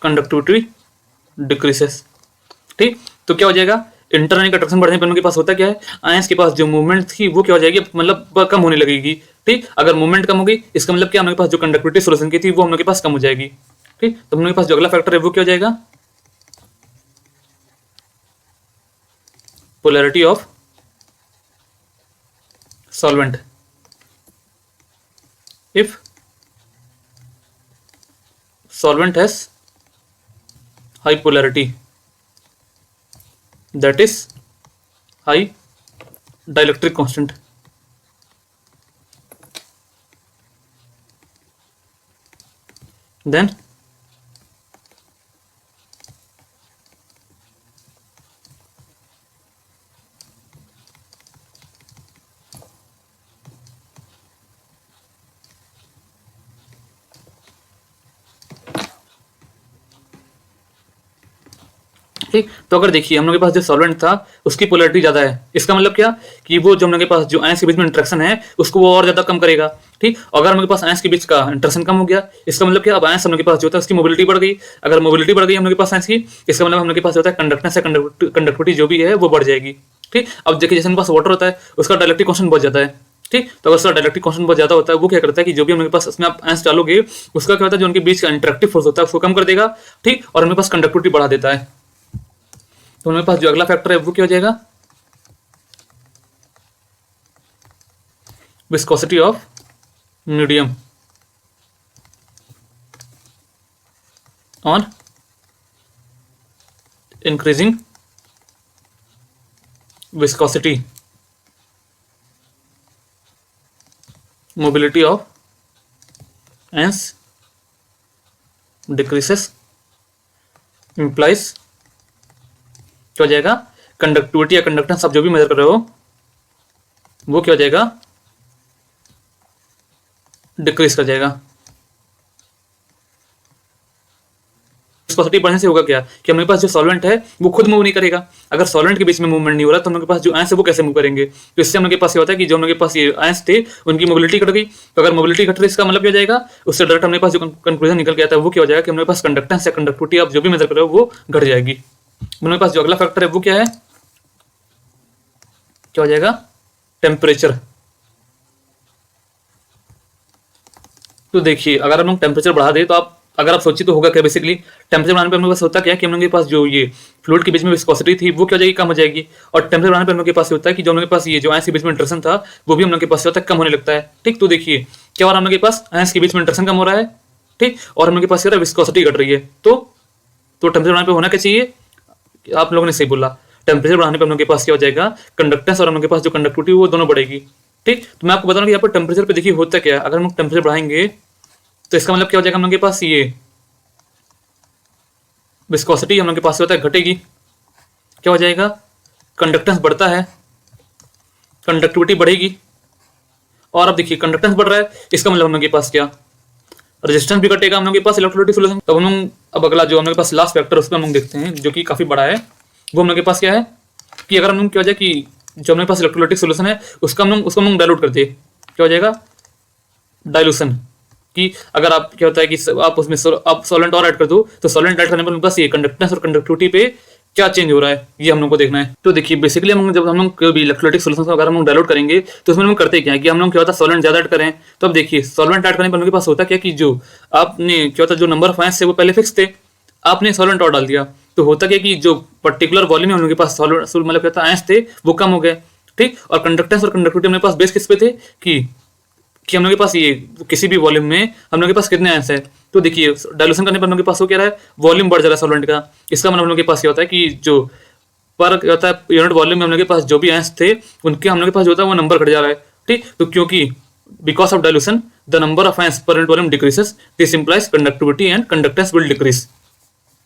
conductivity decreases। ठीक, तो क्या हो जाएगा इंटरआयनिक अट्रैक्शन बढ़ने पर उनके पास होता क्या है आयंस के पास जो मूवमेंट थी वो क्या हो जाएगी मतलब कम होने लगेगी। ठीक, अगर मूवमेंट कम हो गई इसका मतलब क्या हम लोग के पास जो कंडक्टिविटी सॉल्यूशन की थी वो हम लोग के पास कम हो जाएगी। ठीक, तो हम लोग के पास जो अगला फैक्टर है वो क्या हो जाएगा polarity of solvent. If solvent has high polarity that is high dielectric constant। Then ठीक। तो अगर देखिए हम लोग के पास जो सॉल्वेंट था उसकी पोलैरिटी ज्यादा है, इसका मतलब क्या कि वो जो हम लोग के पास जो आयंस के बीच में इंटरेक्शन है उसको वो और ज्यादा कम करेगा। ठीक, अगर हम लोग के पास आयंस के बीच का इंटरेक्शन कम हो गया, इसका मतलब क्या, अब आयंस हम लोग के पास जो होता है उसकी मोबिलिटी बढ़ गई। अगर मोबिलिटी बढ़ गई हम लोग के पास आयंस की, इसका मतलब हम लोग के पास होता है कंडक्टेंस या कंडक्टिविटी जो भी है वो बढ़ जाएगी। ठीक, अब देखिए जैसे हमारे पास वाटर होता है उसका डाइलेक्ट्रिक कांस्टेंट बहुत ज्यादा है। ठीक, तो अगर उसका डाइलेक्ट्रिक कांस्टेंट बहुत ज्यादा होता है वो क्या करता है कि जो भी हमारे पास उसमें आप आयंस डालोगे उसका क्या होता है, जो उनके बीच का इंटरेक्टिव फोर्स होता है उसको कम कर देगा। ठीक, और हमारे पास कंडक्टिविटी बढ़ा देता है। तो हमारे पास जो अगला फैक्टर है वो क्या हो जाएगा, viscosity of medium on increasing viscosity, mobility of ions decreases implies क्या हो जाएगा, कंडक्टिविटी या कंडक्टेंस आप जो भी मेजर कर रहे हो वो क्या हो जाएगा, डिक्रीज कर जाएगा। विस्कोसिटी बढ़ने से होगा क्या कि हमारे पास जो सॉल्वेंट है वो खुद मूव नहीं करेगा। अगर सॉल्वेंट के बीच में मूवमेंट नहीं हो रहा तो हम लोग के पास जो आयंस है वो कैसे मूव करेंगे। तो इससे हम लोग के पास ये होता है कि जो हम लोग के पास ये आयंस थे उनकी मोबिलिटी घट गई। तो अगर मोबिलिटी घट रही इसका मतलब क्या हो जाएगा, उससे डायरेक्ट हमारे पास जो कंक्लूजन निकल के आता है वो क्या हो जाएगा कि हमारे पास कंडक्टेंस या कंडक्टिविटी आप जो भी मेजर कर रहे हो वो घट जाएगी। हमारे पास जो अगला फैक्टर है वो क्या है, क्या हो जाएगा, टेम्परेचर। तो देखिए अगर हम लोग टेम्परेचर बढ़ा दे तो आप अगर आप सोचिए तो होगा क्या, बेसिकली टेम्परेचर बढ़ाने पे हम लोग के पास होता क्या है कि हम लोग के पास जो ये फ्लूइड के बीच में विस्कोसिटी थी वो क्या हो जाएगी, कम हो जाएगी। और टेम्परेचर बढ़ाने पे हम लोग के पास होता है कि जो हम लोग के पास ये जो आयंस के बीच में इंटरेक्शन था वो भी हम लोग के पास होता है कम होने लगता है। ठीक, तो देखिए क्या हो रहा है, हम लोग के पास आयंस के बीच में इंटरेक्शन कम हो रहा है। ठीक, और हम लोग के पास क्या हो रहा है, विस्कोसिटी घट रही है। तो टेम्परेचर बढ़ाने पे होना क्या चाहिए, आप लोगों ने सही बोला, टेम्परेचर बढ़ाने पे हम लोग के पास क्या हो जाएगा, कंडक्टेंस और हम लोग के पास जो कंडक्टिविटी वो दोनों बढ़ेगी। ठीक, तो मैं आपको बता रहा हूँ यहाँ पर टेम्परेचर पे देखिए होता क्या है, अगर हम लोग टेम्परेचर बढ़ाएंगे तो इसका मतलब क्या हो जाएगा, हम लोग के पास ये विस्कोसिटी हम लोग के पास होता है घटेगी। क्या हो जाएगा, कंडक्टेंस बढ़ता है, कंडक्टिविटी बढ़ेगी। और अब देखिए कंडक्टेंस बढ़ रहा है इसका मतलब हम लोग के पास क्या, रेजिस्टेंस भी घटेगा हम लोग के पास इलेक्ट्रोलाइटिक सॉल्यूशन। तब हम लोग अब अगला जो हम लोग के पास लास्ट फैक्टर उसमें हम लोग देखते हैं जो कि काफी बड़ा है। वो हम लोग के पास क्या है कि अगर हम लोग क्या हो जाए कि जो हमारे पास इलेक्ट्रोलाइटिक सॉल्यूशन है उसको हम लोग डाइल्यूट कर दे, क्या हो जाएगा, डाइल्यूशन। कि अगर आप क्या होता है कि आप उसमें आप सॉल्वेंट और ऐड कर दो तो सॉल्वेंट ऐड करने पर बस ये कंडक्टेंस और कंडक्टिविटी पे क्या चेंज हो रहा है ये हम लोग को देखना है। तो देखिए बेसिकली जब हम लोग कोई भी इलेक्ट्रोलाइटिक सॉल्यूशन को अगर हम लोग डाइल्यूट करेंगे तो उसमें हम करते क्या है कि हम लोग क्या होता है सॉल्वेंट ज्यादा ऐड करें। तो अब देखिए सॉल्वेंट ऐड करने पर उनके पास होता क्या कि जो आपने क्या होता है जो नंबर ऑफ आयंस थे वो पहले फिक्स थे, आपने सॉल्वेंट और डाल दिया तो होता क्या कि जो पर्टिकुलर वॉल्यूम है उनके पास सॉल्वेंट मतलब क्या था आयंस थे वो कम हो गए। ठीक, और कंडक्टेंस और कंडक्टिविटी हमारे पास बेस किस पे थे कि हम लोग के पास ये किसी भी वॉल्यूम में हम लोग के पास कितने आयंस है। तो देखिए डाइल्यूशन करने पर हम लोग के पास हो क्या रहा है, वॉल्यूम बढ़ जा रहा है सॉल्वेंट का। इसका मतलब हम लोग के पास क्या होता है कि जो पर क्या होता है यूनिट वॉल्यूम में हम लोग के पास जो भी आयंस थे उनके हम लोग के पास जो होता है वो नंबर घट जा रहा है। ठीक, तो क्योंकि because of dilution the number of ions per unit volume decreases, this implies conductivity and conductance will decrease.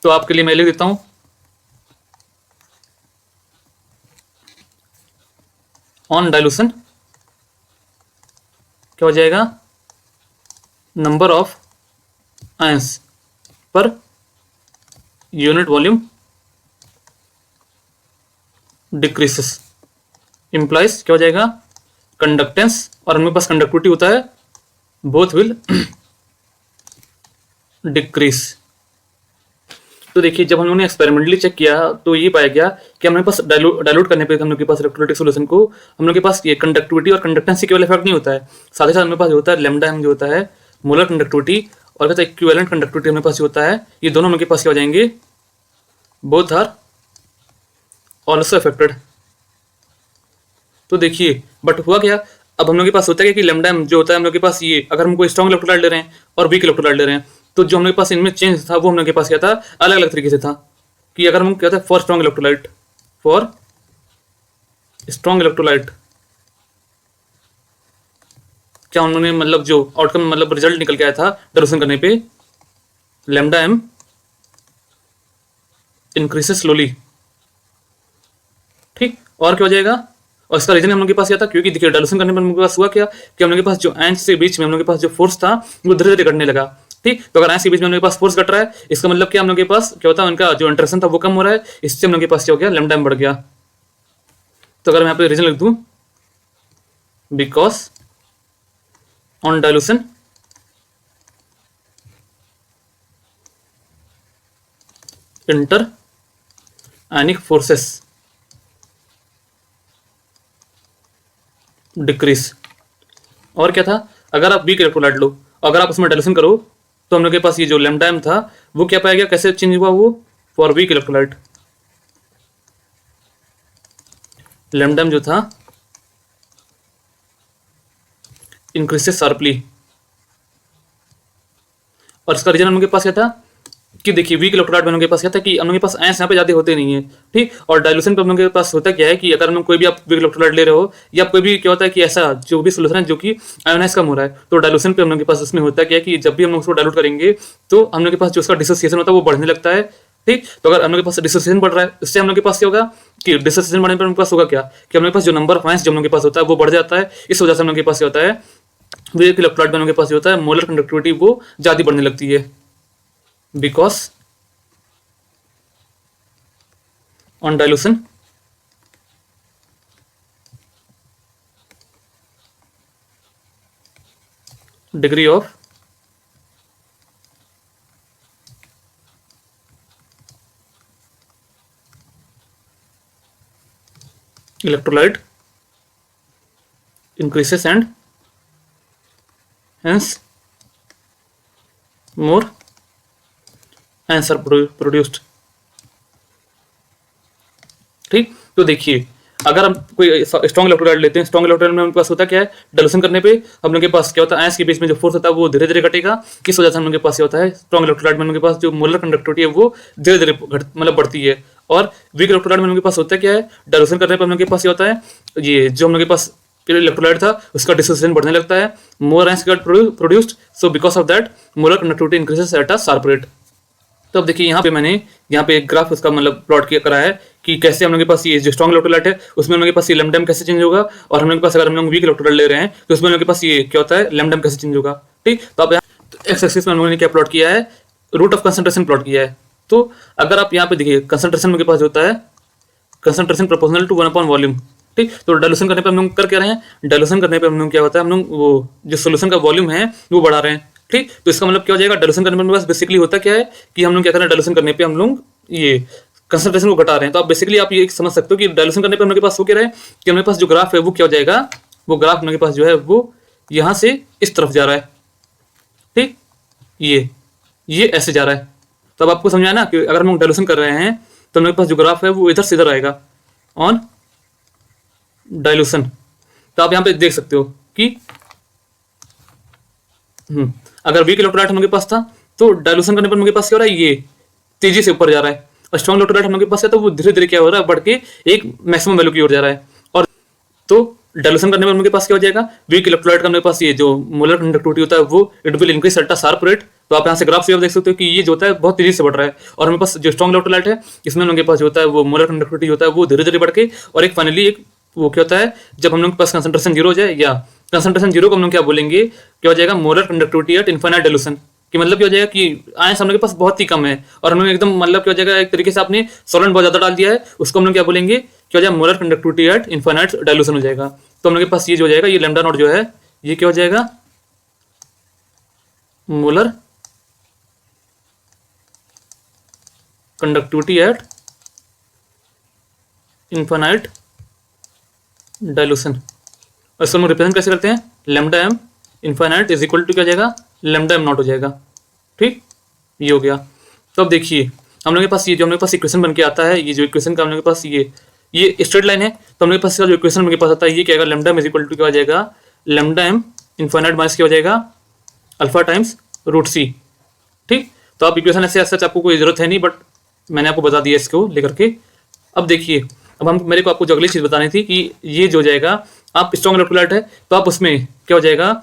तो आपके लिए मैं लिख देता हूं ऑन डाइल्यूशन क्या हो जाएगा, number of ions per unit volume decreases implies क्या हो जाएगा, कंडक्टेंस और हमारे पास कंडक्टिविटी होता है बोथ विल डिक्रीज। तो देखिए जब हम लोगों ने एक्सपेरिमेंटली चेक किया तो ये पाया गया कि हमारे पास डाइल्यूट करने पे हम लोग के पास इलेक्ट्रोलाइटिक सॉल्यूशन को हम लोग के पास ये कंडक्टिविटी और कंडक्टेंस से केवल इफेक्ट नहीं होता है, साथ ही साथ हमारे पास होता है लैम्डा एम जो होता है मोलर कंडक्टिविटी और कहता है इक्विवेलेंट कंडक्टिविटी हमारे पास होता है, ये दोनों हमारे पास क्या हो जाएंगे, बोथ आर ऑल्सो अफेक्टेड। तो देखिए बट हुआ क्या, अब हम लोग के पास होता है कि लैम्डा एम जो होता है हम लोग के पास ये अगर हम कोई स्ट्रॉन्ग इलेक्ट्रोलाइट ले रहे हैं और वीक इलेक्ट्रोलाइट ले रहे हैं तो जो हम लोग के पास इनमें चेंज था वो हम लोग के पास क्या था, अलग अलग तरीके से था। कि अगर हम क्या था फॉर स्ट्रॉन्ग इलेक्ट्रोलाइट क्या उन्होंने मतलब जो आउटकम मतलब रिजल्ट निकल के आया था डाइल्यूशन करने पे लैम्डा एम इंक्रीसेस स्लोली। ठीक, और क्या हो जाएगा, और इसका रीजन हम लोग के पास क्या था, क्योंकि देखिए डायल्यूशन करने पर हम लोग के पास हुआ क्या कि हम लोग के पास जो आयंस के बीच में हम लोग के पास जो फोर्स था वो धीरे धीरे घटने लगा। ठीक, तो अगर आयंस के बीच में हम लोग के पास फोर्स घट रहा है, इसका मतलब क्या हम लोग के पास क्या होता है, उनका जो इंटरेक्शन था वो कम हो रहा है, इससे हम लोग के पास क्या हो गया, लैम्डा एम बढ़ गया। तो अगर मैं यहाँ पे रीजन लिख दूं, because on dilution inter ionic forces decrease. और क्या था, अगर आप वीक इलेक्ट्रोलाइट लो, अगर आप उसमें डायल्यूशन करो, तो हम लोग के पास ये जो लैम्डा एम था वो क्या पाया गया, कैसे चेंज हुआ, वो for weak electrolyte lambda M जो था इंक्रीजेस शार्पली। और इसका रीजन हम लोग के पास क्या था कि देखिए वीक इलेक्ट्रोलाइट में हम लोग के पास क्या था कि हम लोग के पास आयंस यहाँ पे ज्यादा होते नहीं है। ठीक, और डायल्यूशन पे हम लोग के पास होता क्या है कि अगर हम लोग कोई भी आप वीक इलेक्ट्रोलाइट ले रहे हो, या कोई भी क्या होता है कि ऐसा जो भी सोल्यूशन है जो कि आयोनाइज कम हो रहा है, तो डायल्यूशन पे हम लोग के पास उसमें होता क्या है कि जब भी हम लोग उसको डायलूट करेंगे तो हम लोग के पास जो उसका डिसोसिएशन होता है वो बढ़ने लगता है। ठीक, तो अगर हम लोग के पास डिसोसिएशन बढ़ रहा है, इससे हम लोग के पास क्या होगा कि डिसोसिएशन बढ़ने पर हम लोग के पास होगा क्या कि हम लोग के पास जो नंबर ऑफ आयंस जो हम लोग के पास होता है वो बढ़ जाता है। इस वजह से हम लोग के पास क्या होता है, वीक इलेक्ट्रोलाइट में हम लोग के पास होता है मोलर कंडक्टिविटी वो ज्यादा बढ़ने लगती है, because on dilution degree of electrolyte increases and hence more ions are produced। ठीक, तो देखिए अगर हम कोई स्ट्रॉन्ग इलेक्ट्रोलाइट लेते हैं, स्ट्रॉन्ग इलेक्ट्रोलाइट में हमारे पास होता क्या है, डायल्यूशन करने पे हम लोग के पास क्या होता है, आयंस के बीच में जो फोर्स होता है वो धीरे धीरे घटेगा। किस वजह से हम लोग के पास क्या होता है, स्ट्रॉन्ग इलेक्ट्रोलाइट में हम लोग के पास जो मोलर कंडक्टिविटी है वो धीरे धीरे मतलब बढ़ती है। और वीक इलेक्ट्रोलाइट में हम लोग के पास होता क्या है, डायल्यूशन करने पर हम लोग के पास क्या होता है, ये जो हम लोग के पास इलेक्ट्रोलाइट था उसका डिसोसिएशन बढ़ने लगता है, more ions get produced, so because of that molar conductivity increases at a sharp rate. तो अब देखिए यहाँ पे मैंने यहाँ पे एक ग्राफ उसका मतलब प्लॉट किया करा है कि कैसे हम लोग के पास ये जो स्ट्रॉन्ग इलेक्ट्रोलाइट है उसमें हम लोग के पास ये लैम्डा एम कैसे चेंज होगा, और हम लोग के पास अगर हम लोग वीक इलेक्ट्रोलाइट ले रहे हैं तो उसमें हम लोग के पास ये क्या होता है, लैम्डा एम कैसे चेंज होगा। ठीक, तो अब एक्स एक्सिस में हम लोगों ने क्या प्लॉट किया है, रूट ऑफ कंसंट्रेशन प्लॉट किया है। तो अगर आप यहाँ पे देखिए कंसंट्रेशन के पास होता है concentration proportional to 1 upon volume. ठीक, तो डायल्यूशन करने पे हम लोग कर क्या रहे हैं, डायल्यूशन करने पे हम लोग क्या होता है, हम लोग वो जो सोल्यूशन का वॉल्यूम है वो बढ़ा रहे हैं। ठीक, तो इसका मतलब क्या हो जाएगा, डायल्यूशन करने पे बस बेसिकली होता क्या है कि हम लोग क्या कर रहे हैं, डायल्यूशन करने पे हम लोग ये कंसंट्रेशन को घटा रहे हैं। तो आप बेसिकली आप ये समझ सकते हो कि डायल्यूशन करने पे हम लोग के पास हो क्या रहा है कि हमारे पास जो ग्राफ है वो क्या हो जाएगा, वो ग्राफ हम लोग के पास जो है वो यहाँ से इस तरफ जा रहा है। ठीक, ये ऐसे जा रहा है। तो अब आपको समझा ना कि अगर हम लोग डायल्यूशन कर रहे हैं तो हमारे पास जो ग्राफ है वो इधर से इधर आएगा ऑन डायल्यूशन। तो आप यहाँ पे देख सकते हो कि अगर वीक इलेक्ट्रोलाइट हम लोग के पास था तो डायल्यूशन करने पर हम लोग के पास क्या हो रहा है, ये तेजी से ऊपर जा रहा है, और स्ट्रॉन्ग इलेक्ट्रोलाइट हम लोग के पास है तो वो धीरे धीरे क्या हो रहा है, बढ़ के एक मैक्सिमम वैल्यू की ओर जा रहा है। और तो डायल्यूशन करने पर हम लोग के पास क्या हो जाएगा, वीक इलेक्ट्रोलाइट का हमारे पास ये जो मोलर कंडक्टिविटी होता है वो it will increase at a sharp rate. तो आप यहाँ से ग्राफ से देख सकते हो कि ये जो होता है बहुत तेजी से बढ़ रहा है, और हमारे पास जो स्ट्रॉन्ग इलेक्ट्रोलाइट है इसमें हम लोग के पास जो होता है वो मोलर कंडक्टिविटी होता है वो धीरे धीरे बढ़ के, और एक फाइनली एक वो क्या होता है, जब हम लोग के पास कंसंट्रेशन जीरो हो जाए, या कंसंट्रेशन जीरो को हम लोग क्या बोलेंगे, क्या हो जाएगा, molar conductivity at infinite dilution. कि मतलब क्या हो जाएगा कि आयंस हम लोग के पास बहुत ही कम है, और हम लोग एकदम मतलब क्या हो जाएगा, एक तरीके से आपने सॉल्वेंट बहुत ज्यादा डाल दिया है, उसको हम लोग क्या बोलेंगे, क्या हो जाएगा, molar conductivity at infinite dilution हो जाएगा। तो हम लोग के पास ये जो हो जाएगा, ये लैम्डा नॉट जो है ये क्या हो जाएगा, molar conductivity at infinite dilution. और इसको हम रिप्रेजेंट कैसे करते हैं, lambda M infinite is equal to क्या हो जाएगा, लैम्डा एम नॉट हो जाएगा। ठीक, ये हो गया। तो अब देखिए हम लोग के पास ये जो हम लोग के पास इक्वेशन बन के आता है, ये जो इक्वेशन का हम लोग के पास ये स्ट्रेट लाइन है, तो हम लोग के पास जो इक्वेशन बन के पास आता है ये क्या आएगा, lambda M is equal to क्या हो जाएगा, लैम्डा एम इनफाइनाइट माइनस क्या हो जाएगा, अल्फा टाइम्स रूट सी। ठीक, तो आप इक्वेशन ऐसे सच आपको कोई जरूरत है नहीं, बट मैंने आपको बता दिया इसको लेकर के। अब देखिए अब हम मेरे को आपको जो अगली चीज़ बतानी थी कि ये जो जाएगा, आप स्ट्रॉन्ग इलेक्ट्रोलाइट है तो आप उसमें क्या हो जाएगा,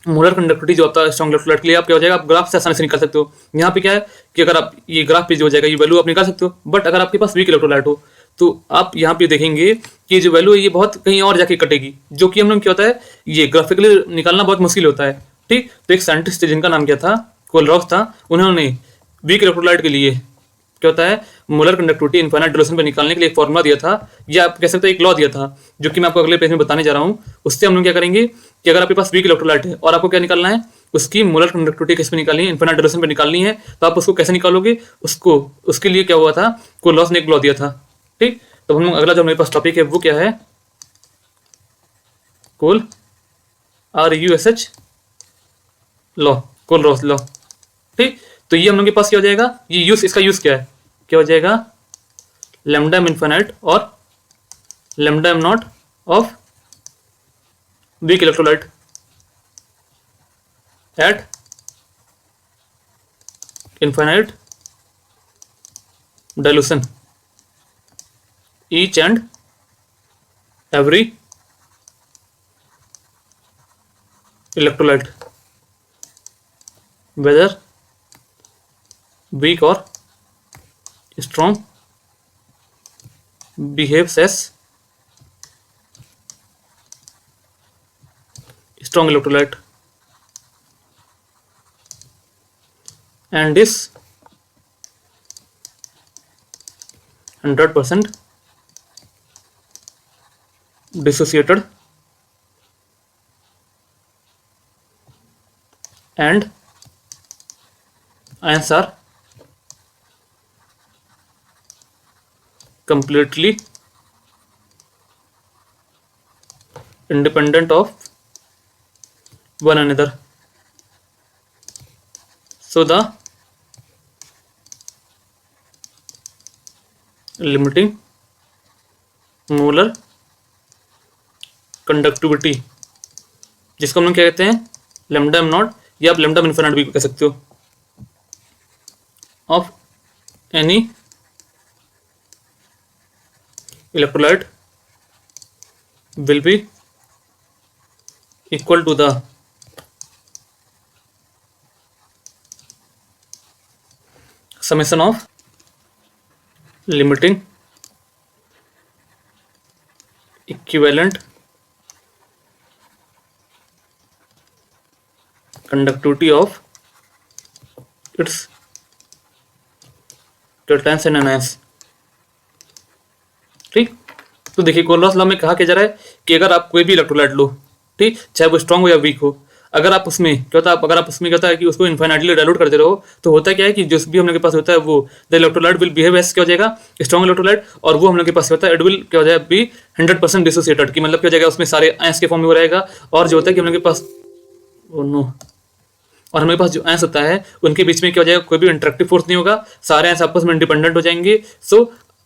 मोलर कंडक्टिविटी जो होता है स्ट्रॉन्ग इलेक्ट्रोलाइट के लिए, आप क्या हो जाएगा, आप ग्राफ से आसानी से निकाल सकते हो। यहाँ पे क्या है कि अगर आप ये ग्राफ पे जो हो जाएगा ये वैल्यू आप निकाल सकते हो, बट अगर आपके पास वीक इलेक्ट्रोलाइट हो तो आप यहाँ पे देखेंगे कि जो वैल्यू है ये बहुत कहीं और जाके कटेगी, जो कि हम लोग क्या होता है ये ग्राफिकली निकालना बहुत मुश्किल होता है। ठीक, तो एक साइंटिस्ट जिनका नाम क्या था, कोलरॉक्स था, उन्होंने वीक इलेक्ट्रोलाइट के लिए क्या होता है मोलर कंडक्टिविटी इनफाइनाइट डायल्यूशन पे निकालने के लिए एक फॉर्मूला दिया था, या आप कह सकते हैं एक लॉ दिया था, जो कि मैं आपको अगले पेज में बताने जा रहा हूँ। उससे हम लोग क्या करेंगे कि अगर आपके पास वीक इलेक्ट्रोलाइट है और आपको क्या निकालना है, उसकी मोलर कंडक्टिविटी किस पे निकालनी है, इनफाइनाइट डायल्यूशन पे निकालनी है, तो आप उसको कैसे निकालोगे, उसको उसके लिए क्या हुआ था, कोलरॉक्स ने एक लॉ दिया था। ठीक, तो हम लोग अगला जो मेरे पास टॉपिक है वो क्या है, कोल RUSH लॉ, कोलरॉक्स लॉ। ठीक, तो ये हम लोग के पास क्या हो जाएगा, ये यूज, इसका यूज क्या है, क्या हो जाएगा, लैम्डा एम इनफाइनाइट और lambda am not of weak electrolyte eight infinite dilution each and every electrolyte whether weak or strong behaves as strong electrolyte and is 100% dissociated and ions are completely independent of one another. So the limiting molar conductivity, जिसको हम लोग क्या कहते हैं, lambda am not, या आप lambda infinite भी कह सकते हो, of any electrolyte will be equal to the summation of limiting equivalent conductivity of its cations and anions. ठीक, तो देखिए कोलरॉक्स लॉ में कहा क्या जा रहा है कि अगर आप कोई भी इलेक्ट्रोलाइट लो, ठीक, चाहे वो स्ट्रांग हो या वीक हो, अगर आप उसमें क्या होता है, अगर आप उसमें क्या होता है कि उसको इनफाइनाइटली डाइल्यूट करते रहो, तो होता क्या है कि जो भी हम लोग के पास होता है वो the electrolyte will behave as क्या हो जाएगा, स्ट्रांग इलेक्ट्रोलाइट, और वो हम लोग के पास होता है इट विल क्या हो जाएगा बी 100% डिसोसिएटेड, की मतलब क्या हो जाएगा उसमें सारे आयंस के फॉर्म में हो रहेगा, और जो होता है कि हम लोग के पास नो, और हमारे पास जो आयंस होता है उनके बीच में क्या हो जाएगा, कोई भी इंटरेक्टिव फोर्स नहीं होगा, सारे आयंस आपस में इंडिपेंडेंट हो जाएंगे। So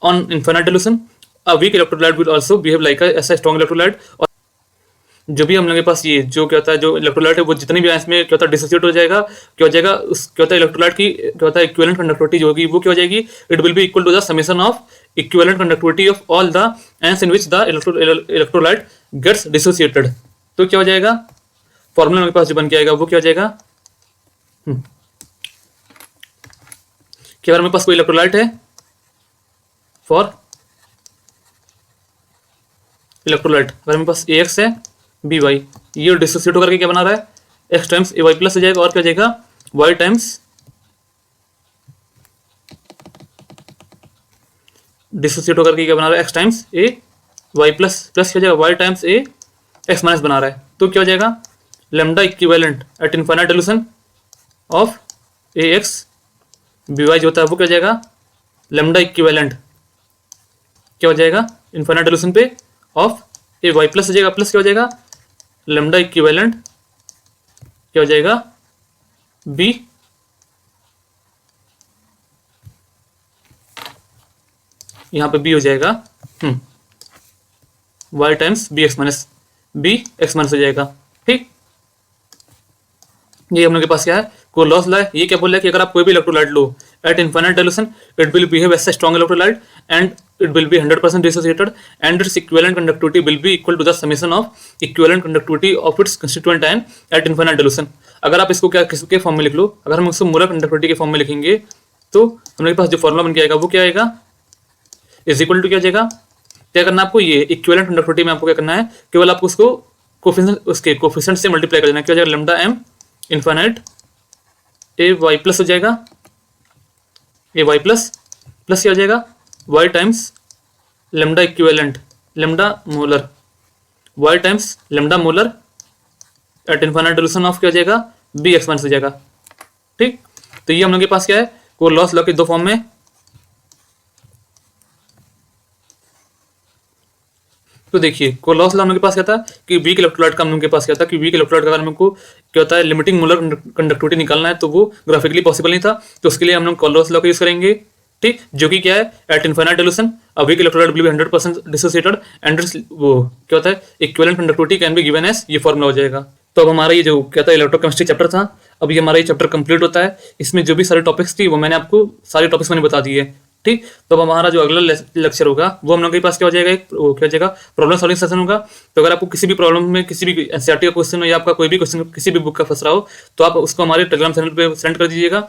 on infinite dilution a weak electrolyte will also behave like ऐसा स्ट्रॉन्ग इलेक्ट्रोलाइट, और जो भी हम लोग के पास ये जो क्या होता है जो इलेक्ट्रोलाइट है वो जितने भी आयंस में क्या होता है डिसोसिएट हो जाएगा, क्या हो जाएगा उस क्या होता है इलेक्ट्रोलाइट की क्या होता है इक्विवेलेंट कंडक्टिविटी जो होगी वो क्या हो जाएगी, it will be equal to the summation of equivalent conductivity of all the ions in which the electrolyte gets dissociated. तो क्या हो जाएगा, फॉर्मूला हमारे पास जो बन के आएगा वो क्या हो जाएगा, कि अगर मेरे पास कोई इलेक्ट्रोलाइट है फॉर इलेक्ट्रोलाइट, अगर मेरे पास AX है BY, ये डिसोसिएट होकर के क्या बना रहा है, X टाइम्स AY प्लस हो जाएगा, और क्या हो जाएगा Y टाइम्स डिसोसिएट होकर के क्या बना रहा है, X times AY plus plus क्या हो जाएगा Y टाइम्स AX माइनस बना रहा है। तो क्या हो जाएगा lambda equivalent eight infinite dilution of AX BY जो होता है वो क्या हो जाएगा, लैम्डा इक्विवेलेंट क्या हो जाएगा इनफाइनाइट डाइल्यूशन पे ऑफ AY प्लस हो जाएगा, प्लस क्या हो जाएगा लैम्डा इक्विवेलेंट क्या हो जाएगा B यहाँ पे B हो जाएगा Y times BX minus BX minus हो जाएगा। ठीक, ये हम लोग के पास क्या है कोलोस लॉ ये क्या बोल रहा है कि अगर आप कोई भी इलेक्ट्रोलाइट लो at infinite dilution, it will behave as a strong electrolyte and it will be 100% dissociated and its equivalent conductivity will be equal to the summation of equivalent conductivity of its constituent ion at infinite dilution. अगर आप इसको क्या किसके form में लिख लो, अगर हम उसको मोलर कंडक्टिविटी के फॉर्म में लिखेंगे तो हमारे पास जो फॉर्मूला बन के आएगा वो क्या आएगा, इज इक्वल टू क्या जाएगा, क्या करना है आपको, ये इक्विवेलेंट कंडक्टिविटी में आपको क्या करना है, केवल आपको उसको कोफिशिएंट उसके कोफिशिएंट से मल्टीप्लाई कर देना है। क्या हो जाएगा, lambda M infinite A Y plus हो जाएगा, ए वाई प्लस प्लस क्या हो जाएगा, Y times lambda equivalent lambda molar, Y times lambda molar at infinite dilution of क्या हो जाएगा, बी एक्स माइनस हो जाएगा। ठीक, तो ये हम लोग के पास क्या है, कोलोस लॉ के दो फॉर्म में। तो देखिए कोलोस लॉ हम लोग के पास क्या था कि वीक इलेक्ट्रोलाइट का हम लोग के पास क्या था कि वीक इलेक्ट्रोलाइट का अगर हमको क्या होता है लिमिटिंग मोलर कंडक्टिविटी निकालना है तो वो ग्राफिकली पॉसिबल नहीं था, तो उसके लिए हम लोग कोलोस लॉ का यूज करेंगे। ठीक, जो कि क्या है at infinite dilution a weak electrolyte will be 100% dissociated and वो क्या होता है equivalent conductivity can be given as, ये फॉर्मूला हो जाएगा। तो अब हमारा ये जो क्या था इलेक्ट्रोकेमिस्ट्री चैप्टर था, अब ये हमारा ये चैप्टर कंप्लीट होता है। इसमें जो भी सारे टॉपिक्स थी वो मैंने आपको सारे टॉपिक्स मैंने बता दिए। ठीक, तो अब हमारा जो अगला लेक्चर होगा वो हम लोग के पास क्या हो जाएगा, एक वो क्या हो जाएगा प्रॉब्लम सॉल्विंग सेशन होगा। तो अगर आपको किसी भी प्रॉब्लम में किसी भी एनसीईआरटी का क्वेश्चन हो या आपका कोई भी क्वेश्चन किसी भी बुक का फंस रहा हो तो आप उसको हमारे टेलीग्राम चैनल पे सेंड कर दीजिएगा।